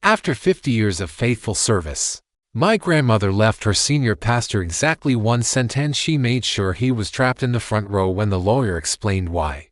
After 50 years of faithful service, my grandmother left her senior pastor exactly 1 cent, and she made sure he was trapped in the front row when the lawyer explained why.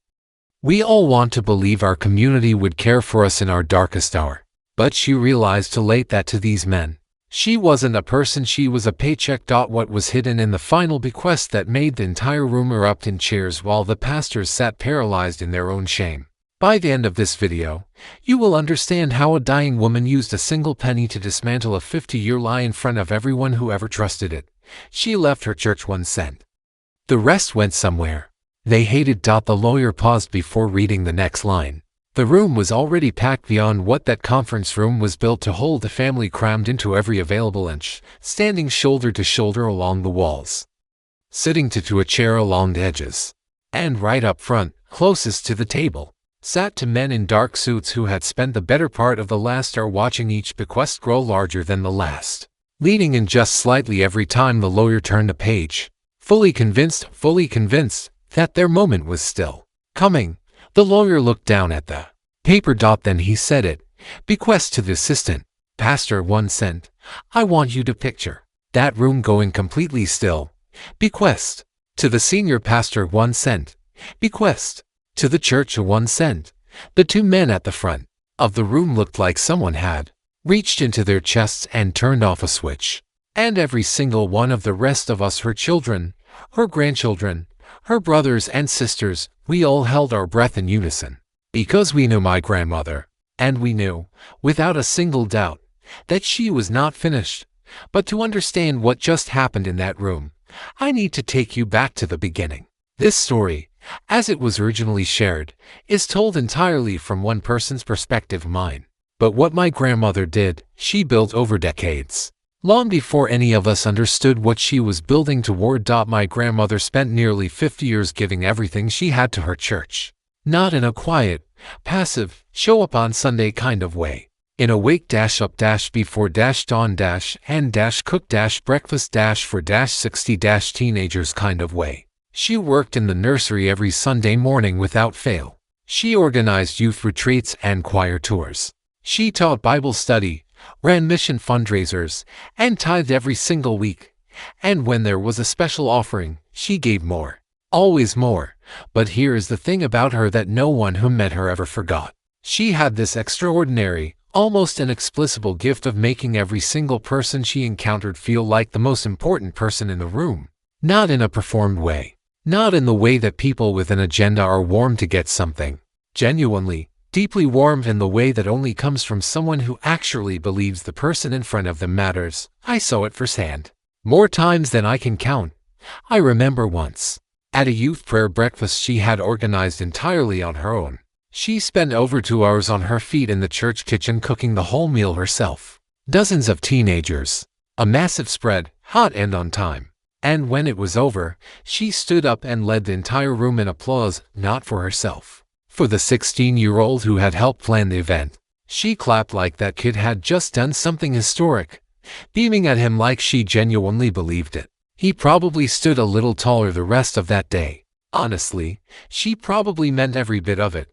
We all want to believe our community would care for us in our darkest hour, but she realized too late that to these men, she wasn't a person, she was a paycheck. What was hidden in the final bequest that made the entire room erupt in cheers while the pastors sat paralyzed in their own shame. By the end of this video, you will understand how a dying woman used a single penny to dismantle a 50-year lie in front of everyone who ever trusted it. She left her church 1 cent. The rest went somewhere. They hated. The lawyer paused before reading the next line. The room was already packed beyond what that conference room was built to hold. The family crammed into every available inch, standing shoulder to shoulder along the walls, sitting to a chair along the edges, and right up front, closest to the table, sat 2 men in dark suits who had spent the better part of the last hour watching each bequest grow larger than the last, leaning in just slightly every time the lawyer turned a page, fully convinced that their moment was still coming. The lawyer looked down at the paper. Then he said it. Bequest to the assistant pastor 1 cent. I want you to picture that room going completely still. Bequest to the senior pastor 1 cent. Bequest to the church 1 cent. The 2 men at the front of the room looked like someone had reached into their chests and turned off a switch. And every single one of the rest of us, her children, her grandchildren, her brothers and sisters, we all held our breath in unison, because we knew my grandmother, and we knew, without a single doubt, that she was not finished. But to understand what just happened in that room, I need to take you back to the beginning. This story, as it was originally shared, is told entirely from one person's perspective, mine. But what my grandmother did, she built over decades. Long before any of us understood what she was building toward. My grandmother spent nearly 50 years giving everything she had to her church. Not in a quiet, passive, show up on Sunday kind of way. In a wake up before dawn and cook breakfast for 60 teenagers kind of way. She worked in the nursery every Sunday morning without fail. She organized youth retreats and choir tours. She taught Bible study, ran mission fundraisers, and tithed every single week. And when there was a special offering, she gave more. Always more. But here is the thing about her that no one who met her ever forgot. She had this extraordinary, almost inexplicable gift of making every single person she encountered feel like the most important person in the room. Not in a performed way. Not in the way that people with an agenda are warm to get something. Genuinely, deeply warm in the way that only comes from someone who actually believes the person in front of them matters. I saw it firsthand. More times than I can count. I remember once, at a youth prayer breakfast she had organized entirely on her own. She spent over 2 hours on her feet in the church kitchen cooking the whole meal herself. Dozens of teenagers. A massive spread, hot and on time. And when it was over, she stood up and led the entire room in applause, not for herself. For the 16-year-old who had helped plan the event. She clapped like that kid had just done something historic, beaming at him like she genuinely believed it. He probably stood a little taller the rest of that day. Honestly, she probably meant every bit of it.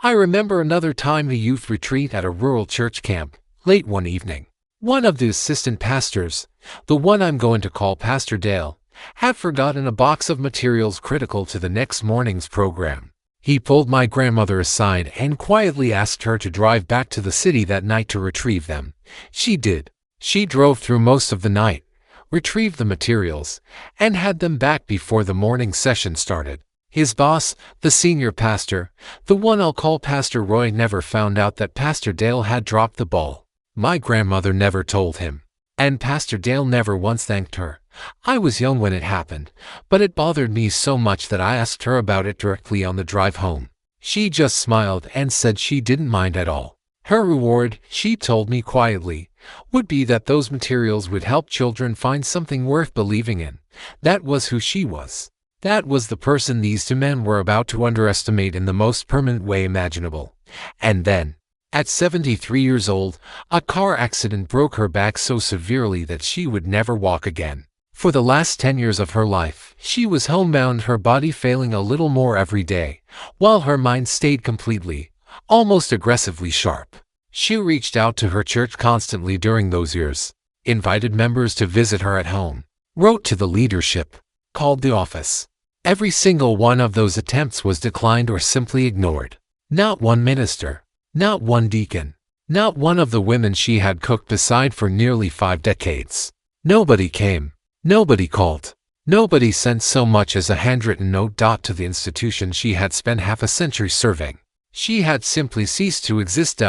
I remember another time a youth retreat at a rural church camp, late one evening. One of the assistant pastors, the one I'm going to call Pastor Dale, had forgotten a box of materials critical to the next morning's program. He pulled my grandmother aside and quietly asked her to drive back to the city that night to retrieve them. She did. She drove through most of the night, retrieved the materials, and had them back before the morning session started. His boss, the senior pastor, the one I'll call Pastor Roy, never found out that Pastor Dale had dropped the ball. My grandmother never told him, and Pastor Dale never once thanked her. I was young when it happened, but it bothered me so much that I asked her about it directly on the drive home. She just smiled and said she didn't mind at all. Her reward, she told me quietly, would be that those materials would help children find something worth believing in. That was who she was. That was the person these 2 men were about to underestimate in the most permanent way imaginable. And then, at 73 years old, a car accident broke her back so severely that she would never walk again. For the last 10 years of her life, she was homebound, her body failing a little more every day, while her mind stayed completely, almost aggressively sharp. She reached out to her church constantly during those years, invited members to visit her at home, wrote to the leadership, called the office. Every single one of those attempts was declined or simply ignored. Not one minister, not one deacon, not one of the women she had cooked beside for nearly 5 decades. Nobody came, nobody called, nobody sent so much as a handwritten note. To the institution she had spent half a century serving. She had simply ceased to exist.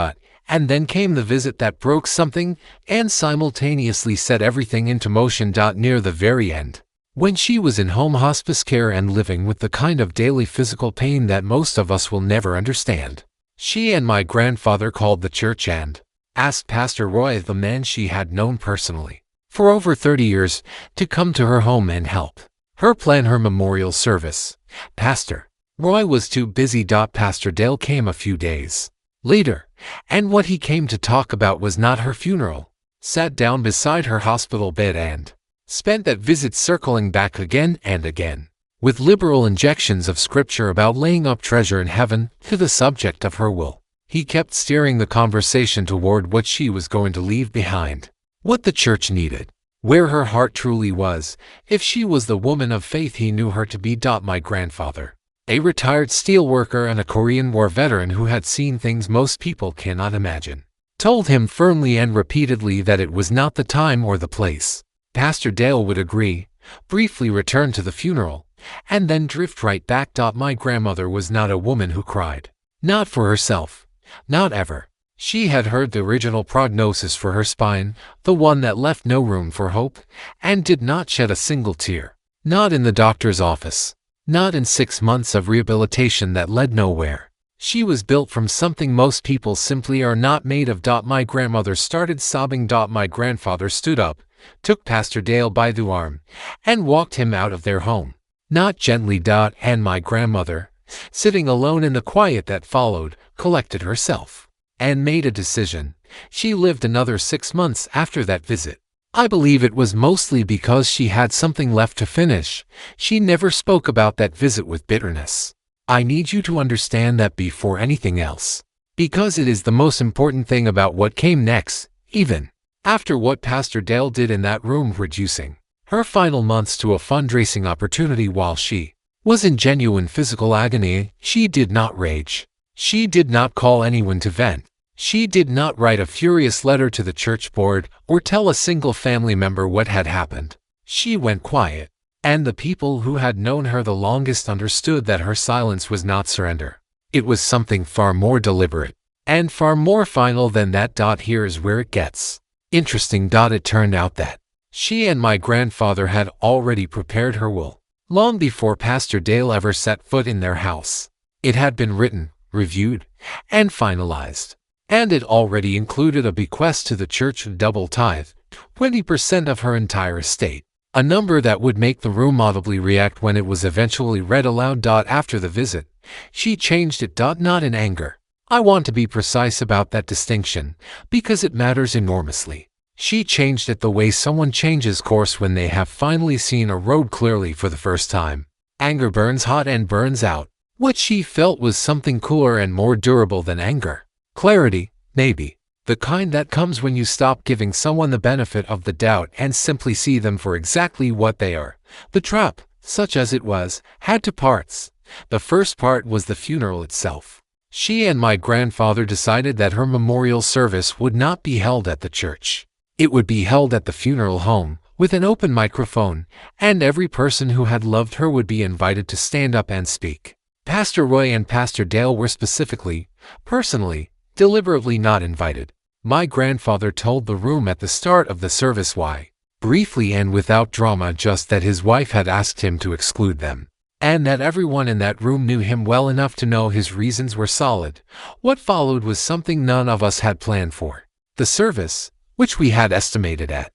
And then came the visit that broke something and simultaneously set everything into motion. Near the very end, when she was in home hospice care and living with the kind of daily physical pain that most of us will never understand, she and my grandfather called the church and asked Pastor Roy, the man she had known personally for over 30 years, to come to her home and help her plan her memorial service. Pastor Roy was too busy. Pastor Dale came a few days later, and what he came to talk about was not her funeral. Sat down beside her hospital bed and spent that visit circling back again and again, with liberal injections of scripture about laying up treasure in heaven, to the subject of her will. He kept steering the conversation toward what she was going to leave behind, what the church needed, where her heart truly was, if she was the woman of faith he knew her to be. My grandfather, a retired steelworker and a Korean War veteran who had seen things most people cannot imagine, told him firmly and repeatedly that it was not the time or the place. Pastor Dale would agree, briefly return to the funeral, and then drift right back. My grandmother was not a woman who cried. Not for herself. Not ever. She had heard the original prognosis for her spine, the one that left no room for hope, and did not shed a single tear. Not in the doctor's office. Not in 6 months of rehabilitation that led nowhere. She was built from something most people simply are not made of. My grandmother started sobbing. My grandfather stood up, took Pastor Dale by the arm, and walked him out of their home. Not gently. And my grandmother, sitting alone in the quiet that followed, collected herself and made a decision. She lived another 6 months after that visit. I believe it was mostly because she had something left to finish. She never spoke about that visit with bitterness. I need you to understand that before anything else, because it is the most important thing about what came next, even after what Pastor Dale did in that room, reducing her final months to a fundraising opportunity while she was in genuine physical agony. She did not rage. She did not call anyone to vent. She did not write a furious letter to the church board or tell a single family member what had happened. She went quiet, and the people who had known her the longest understood that her silence was not surrender. It was something far more deliberate and far more final than that. Here is where it gets interesting. It turned out that she and my grandfather had already prepared her will long before Pastor Dale ever set foot in their house. It had been written, reviewed, and finalized, and it already included a bequest to the church of double tithe, 20% of her entire estate, a number that would make the room audibly react when it was eventually read aloud. After the visit, she changed it. Not in anger. I want to be precise about that distinction, because it matters enormously. She changed it the way someone changes course when they have finally seen a road clearly for the first time. Anger burns hot and burns out. What she felt was something cooler and more durable than anger. Clarity, maybe. The kind that comes when you stop giving someone the benefit of the doubt and simply see them for exactly what they are. The trap, such as it was, had 2 parts. The first part was the funeral itself. She and my grandfather decided that her memorial service would not be held at the church. It would be held at the funeral home, with an open microphone, and every person who had loved her would be invited to stand up and speak. Pastor Roy and Pastor Dale were specifically, personally, deliberately not invited. My grandfather told the room at the start of the service why, briefly and without drama, just that his wife had asked him to exclude them, and that everyone in that room knew him well enough to know his reasons were solid. What followed was something none of us had planned for. The service, which we had estimated at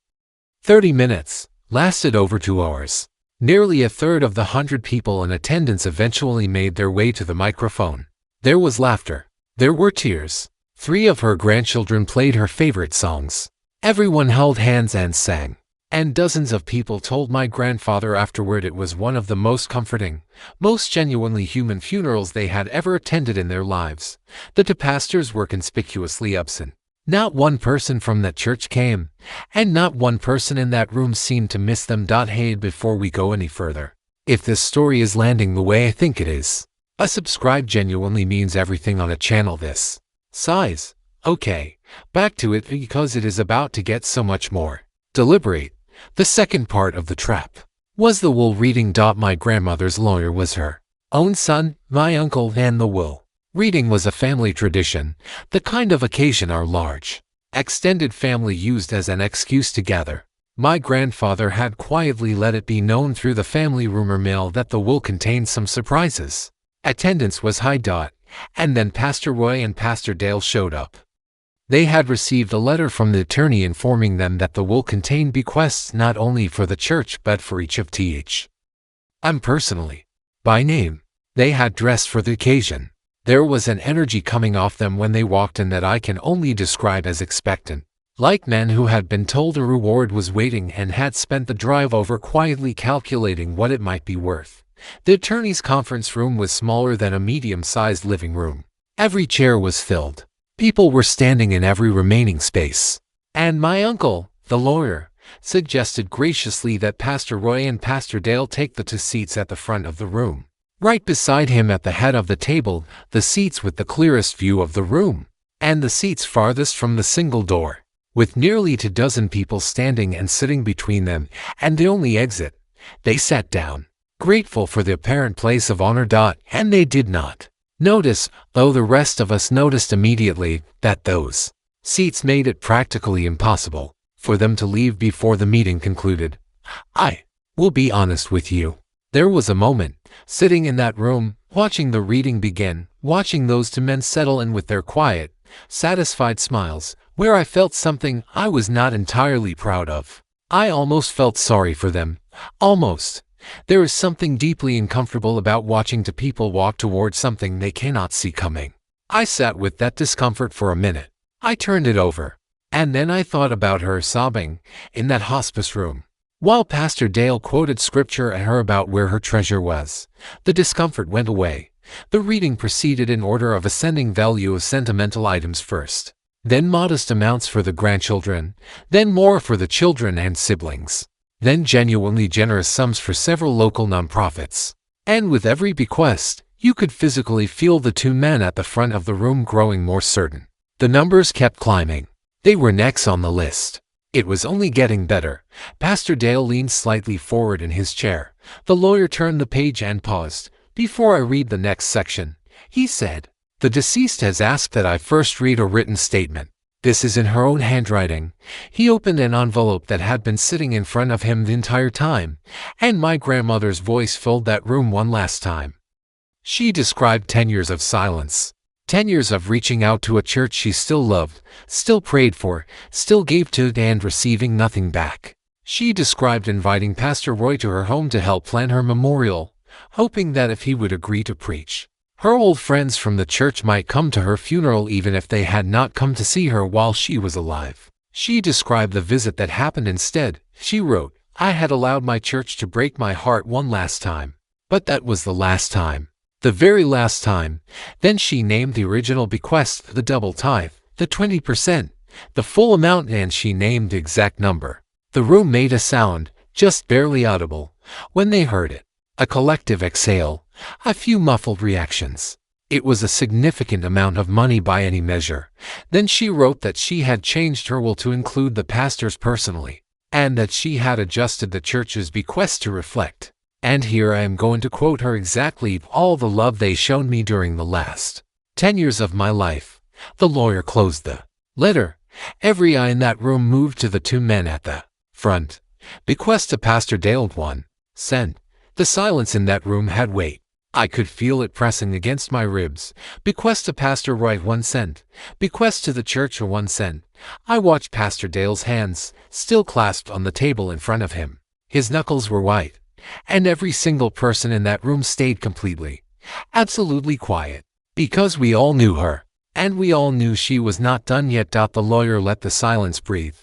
30 minutes, lasted over 2 hours. Nearly a third of the 100 people in attendance eventually made their way to the microphone. There was laughter. There were tears. 3 of her grandchildren played her favorite songs. Everyone held hands and sang. And dozens of people told my grandfather afterward it was one of the most comforting, most genuinely human funerals they had ever attended in their lives. The two pastors were conspicuously absent. Not one person from that church came, and not one person in that room seemed to miss them. Hey, before we go any further, if this story is landing the way I think it is, a subscribe genuinely means everything on a channel this size. Okay, back to it because it is about to get so much more. Deliberate. The second part of the trap was the will reading. My grandmother's lawyer was her own son, my uncle, and the will reading was a family tradition, the kind of occasion our large, extended family used as an excuse to gather. My grandfather had quietly let it be known through the family rumor mill that the will contained some surprises. Attendance was high. And then Pastor Roy and Pastor Dale showed up. They had received a letter from the attorney informing them that the will contained bequests not only for the church but for each of I'm personally, by name. They had dressed for the occasion. There was an energy coming off them when they walked in that I can only describe as expectant. Like men who had been told a reward was waiting and had spent the drive over quietly calculating what it might be worth. The attorney's conference room was smaller than a medium-sized living room. Every chair was filled. People were standing in every remaining space. And my uncle, the lawyer, suggested graciously that Pastor Roy and Pastor Dale take the two seats at the front of the room. Right beside him at the head of the table, the seats with the clearest view of the room, and the seats farthest from the single door, with nearly 24 people standing and sitting between them, and the only exit. They sat down, grateful for the apparent place of honor. And they did not notice, though the rest of us noticed immediately, that those seats made it practically impossible for them to leave before the meeting concluded. I will be honest with you. There was a moment, sitting in that room, watching the reading begin, watching those two men settle in with their quiet, satisfied smiles, where I felt something I was not entirely proud of. I almost felt sorry for them. Almost. There is something deeply uncomfortable about watching two people walk towards something they cannot see coming. I sat with that discomfort for a minute. I turned it over. And then I thought about her sobbing in that hospice room, while Pastor Dale quoted scripture at her about where her treasure was. The discomfort went away. The reading proceeded in order of ascending value of sentimental items first, then modest amounts for the grandchildren, then more for the children and siblings, then genuinely generous sums for several local nonprofits. And with every bequest, you could physically feel the two men at the front of the room growing more certain. The numbers kept climbing. They were next on the list. It was only getting better. Pastor Dale leaned slightly forward in his chair. The lawyer turned the page and paused. Before I read the next section, he said, "The deceased has asked that I first read a written statement. This is in her own handwriting." He opened an envelope that had been sitting in front of him the entire time, and my grandmother's voice filled that room one last time. She described 10 years of silence. 10 years of reaching out to a church she still loved, still prayed for, still gave to, and receiving nothing back. She described inviting Pastor Roy to her home to help plan her memorial, hoping that if he would agree to preach, her old friends from the church might come to her funeral even if they had not come to see her while she was alive. She described the visit that happened instead. She wrote, "I had allowed my church to break my heart one last time. But that was the last time. The very last time." Then she named the original bequest, the double tithe, the 20%, the full amount, and she named the exact number. The room made a sound, just barely audible, when they heard it. A collective exhale, a few muffled reactions. It was a significant amount of money by any measure. Then she wrote that she had changed her will to include the pastors personally, and that she had adjusted the church's bequest to reflect. And here I am going to quote her exactly, "all the love they shown me during the last 10 years of my life." The lawyer closed the letter. Every eye in that room moved to the two men at the front. Bequest to Pastor Dale 1 cent. The silence in that room had weight. I could feel it pressing against my ribs. Bequest to Pastor Roy 1 cent. Bequest to the church 1 cent. I watched Pastor Dale's hands, still clasped on the table in front of him. His knuckles were white. And every single person in that room stayed completely, absolutely quiet. Because we all knew her. And we all knew she was not done yet. The lawyer let the silence breathe.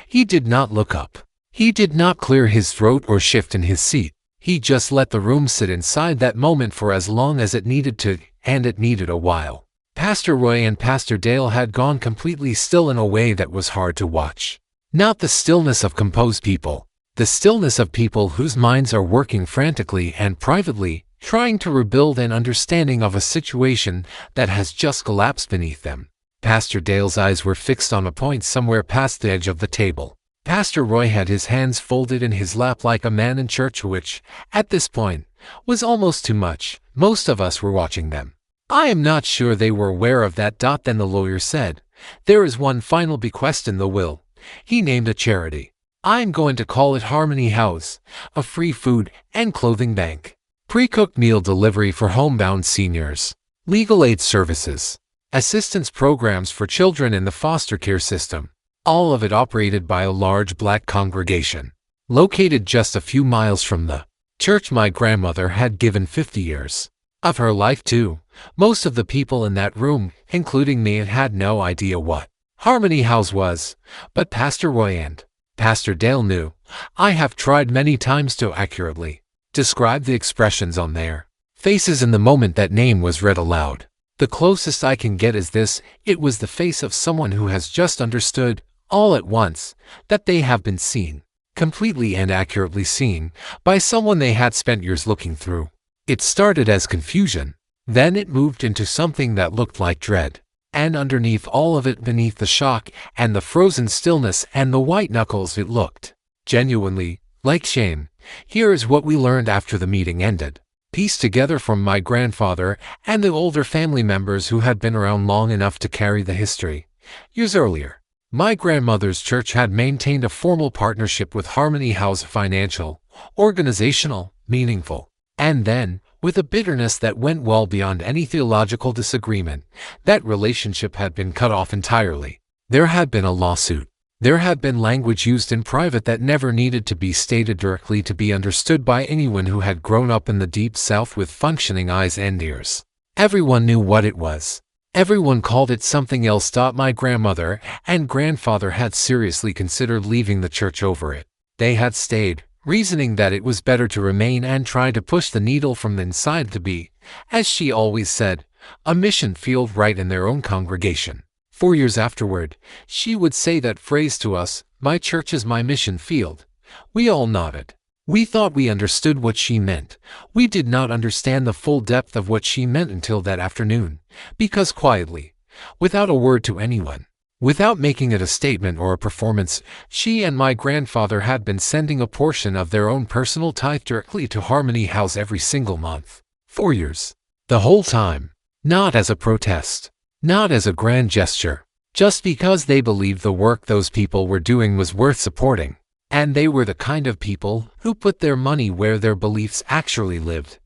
He did not look up. He did not clear his throat or shift in his seat. He just let the room sit inside that moment for as long as it needed to, and it needed a while. Pastor Roy and Pastor Dale had gone completely still in a way that was hard to watch. Not the stillness of composed people, the stillness of people whose minds are working frantically and privately, trying to rebuild an understanding of a situation that has just collapsed beneath them. Pastor Dale's eyes were fixed on a point somewhere past the edge of the table. Pastor Roy had his hands folded in his lap like a man in church, which, at this point, was almost too much. Most of us were watching them. I am not sure they were aware of that. Then the lawyer said, "There is one final bequest in the will." He named a charity. "I'm going to call it Harmony House, a free food and clothing bank. Pre-cooked meal delivery for homebound seniors. Legal aid services. Assistance programs for children in the foster care system. All of it operated by a large black congregation. Located just a few miles from the church my grandmother had given 50 years of her life to. Most of the people in that room, including me, had no idea what Harmony House was, but Pastor Roy and Pastor Dale knew. I have tried many times to accurately describe the expressions on their faces in the moment that name was read aloud. The closest I can get is this: it was the face of someone who has just understood, all at once, that they have been seen, completely and accurately seen, by someone they had spent years looking through. It started as confusion. Then it moved into something that looked like dread. And underneath all of it, beneath the shock and the frozen stillness and the white knuckles, it looked genuinely like shame. Here is what we learned after the meeting ended, pieced together from my grandfather and the older family members who had been around long enough to carry the history. Years earlier, my grandmother's church had maintained a formal partnership with Harmony House, financial, organizational, meaningful. And then, with a bitterness that went well beyond any theological disagreement, that relationship had been cut off entirely. There had been a lawsuit. There had been language used in private that never needed to be stated directly to be understood by anyone who had grown up in the Deep South with functioning eyes and ears. Everyone knew what it was. Everyone called it something else. My grandmother and grandfather had seriously considered leaving the church over it. They had stayed, reasoning that it was better to remain and try to push the needle from the inside to be, as she always said, a mission field right in their own congregation. 4 years afterward, she would say that phrase to us: "My church is my mission field." We all nodded. We thought we understood what she meant. We did not understand the full depth of what she meant until that afternoon, because quietly, without a word to anyone, without making it a statement or a performance, she and my grandfather had been sending a portion of their own personal tithe directly to Harmony House every single month. 4 years. The whole time. Not as a protest. Not as a grand gesture. Just because they believed the work those people were doing was worth supporting. And they were the kind of people who put their money where their beliefs actually lived.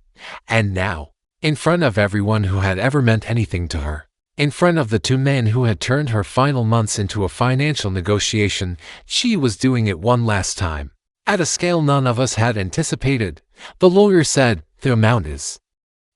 And now, in front of everyone who had ever meant anything to her, in front of the two men who had turned her final months into a financial negotiation, she was doing it one last time, at a scale none of us had anticipated. The lawyer said, "The amount is..."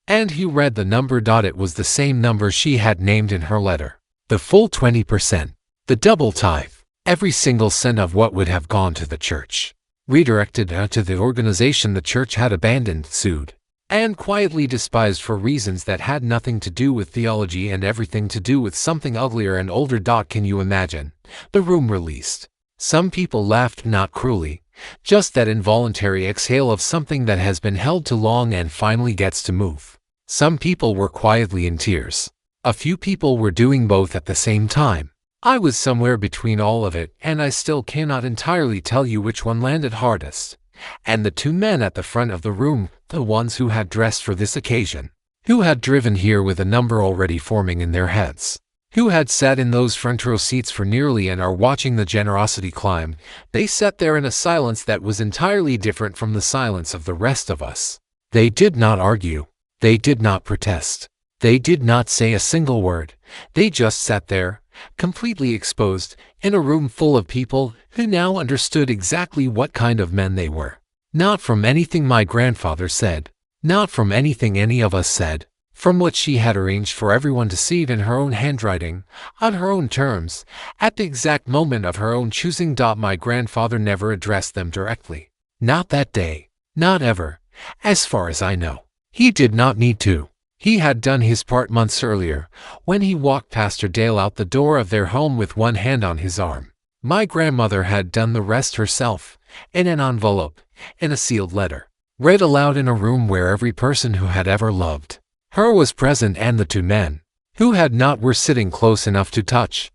And he read the number. It was the same number she had named in her letter. The full 20%. The double tithe. Every single cent of what would have gone to the church, redirected to the organization the church had abandoned, sued, and quietly despised for reasons that had nothing to do with theology and everything to do with something uglier and older. Can you imagine? The room released. Some people laughed, not cruelly, just that involuntary exhale of something that has been held too long and finally gets to move. Some people were quietly in tears. A few people were doing both at the same time. I was somewhere between all of it, and I still cannot entirely tell you which one landed hardest. And the two men at the front of the room, the ones who had dressed for this occasion, who had driven here with a number already forming in their heads, who had sat in those front row seats for nearly and are watching the generosity climb, they sat there in a silence that was entirely different from the silence of the rest of us. They did not argue. They did not protest. They did not say a single word. They just sat there, completely exposed, in a room full of people who now understood exactly what kind of men they were. Not from anything my grandfather said, not from anything any of us said, from what she had arranged for everyone to see in her own handwriting, on her own terms, at the exact moment of her own choosing. My grandfather never addressed them directly. Not that day. Not ever. As far as I know. He did not need to. He had done his part months earlier, when he walked Pastor Dale out the door of their home with one hand on his arm. My grandmother had done the rest herself, in an envelope, in a sealed letter, read aloud in a room where every person who had ever loved her was present, and the two men who had not were sitting close enough to touch.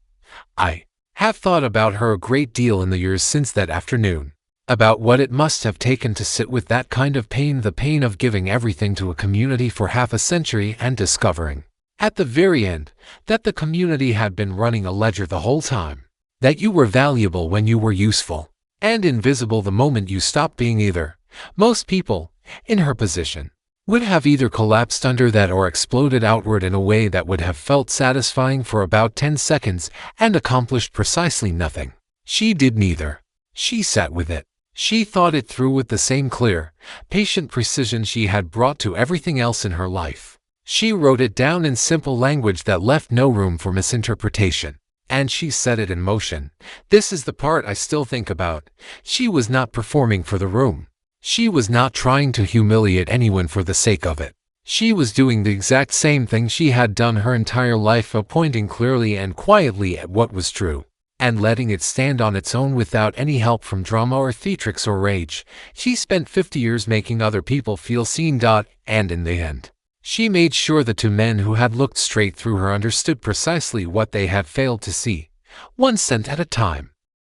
I have thought about her a great deal in the years since that afternoon, about what it must have taken to sit with that kind of pain, the pain of giving everything to a community for half a century and discovering, at the very end, that the community had been running a ledger the whole time, that you were valuable when you were useful, and invisible the moment you stopped being either. Most people, in her position, would have either collapsed under that or exploded outward in a way that would have felt satisfying for about 10 seconds and accomplished precisely nothing. She did neither. She sat with it. She thought it through with the same clear, patient precision she had brought to everything else in her life. She wrote it down in simple language that left no room for misinterpretation, and she set it in motion. This is the part I still think about. She was not performing for the room. She was not trying to humiliate anyone for the sake of it. She was doing the exact same thing she had done her entire life, of pointing clearly and quietly at what was true, and letting it stand on its own without any help from drama or theatrics or rage. She spent 50 years making other people feel seen. And in the end, she made sure the two men who had looked straight through her understood precisely what they had failed to see, 1 cent at a time.